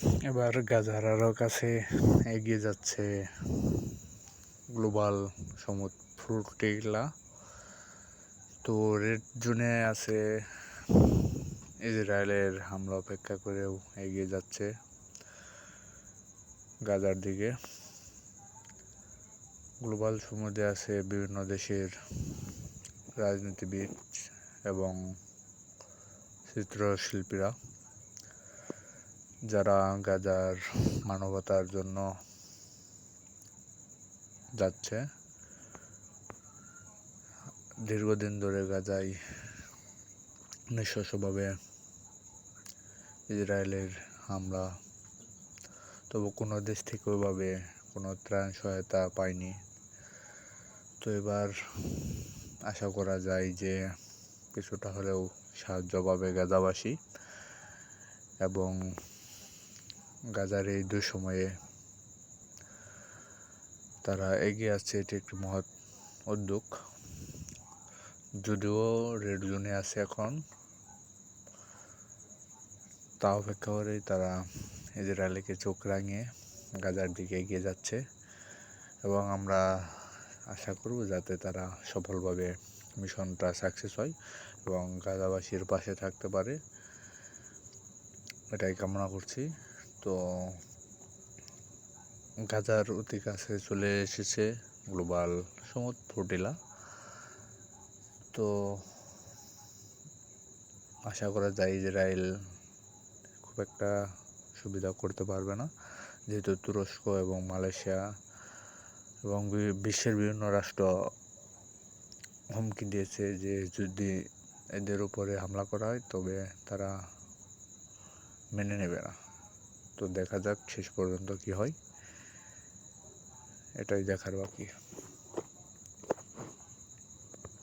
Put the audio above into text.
এবার গাজার আরও কাছে এগিয়ে যাচ্ছে গ্লোবাল ফ্রুটিলা। তো রেড জোনে আছে, ইসরায়েলের হামলা অপেক্ষা করেও এগিয়ে যাচ্ছে গাজার দিকে। গ্লোবাল সমুদ্রে আছে বিভিন্ন দেশের রাজনীতিবিদ এবং চিত্রশিল্পীরা, যারা গাজার মানবতার জন্য যাচ্ছে। দীর্ঘদিন ধরে গাজায় নৃশংসভাবে ইসরায়েলের হামলা, তবু কোনো দেশ থেকে ওইভাবে কোনো ত্রাণ সহায়তা পায়নি। তো এবার আশা করা যায় যে কিছুটা হলেও সাহায্য পাবে গাজাবাসী, এবং গাজার এই দুঃসময়ে তারা এগিয়ে আসছে। এটি একটি মহৎ উদ্যোগ। যদিও রেড জোনে আছে এখন, তা অপেক্ষা করেই তারা ইসরায়েলকে চোখ রাঙিয়ে গাজার দিকে এগিয়ে যাচ্ছে, এবং আমরা আশা করব যাতে তারা সফলভাবে মিশনটা সাকসেস হয় এবং গাজাবাসীর পাশে থাকতে পারে, এটাই কামনা করছি। তো গাজার অতি কাছে চলে এসেছে গ্লোবাল ফ্রুটিলা। তো আশা করা যায় ইসরায়েল খুব একটা সুবিধা করতে পারবে না, যেহেতু তুরস্ক এবং মালয়েশিয়া এবং বিশ্বের বিভিন্ন রাষ্ট্র হুমকি দিয়েছে যে যদি এদের উপরে হামলা করা হয় তবে তারা মেনে নেবে না। তো দেখা যাক শেষ পর্যন্ত কি হয়, এটাই দেখার বাকি।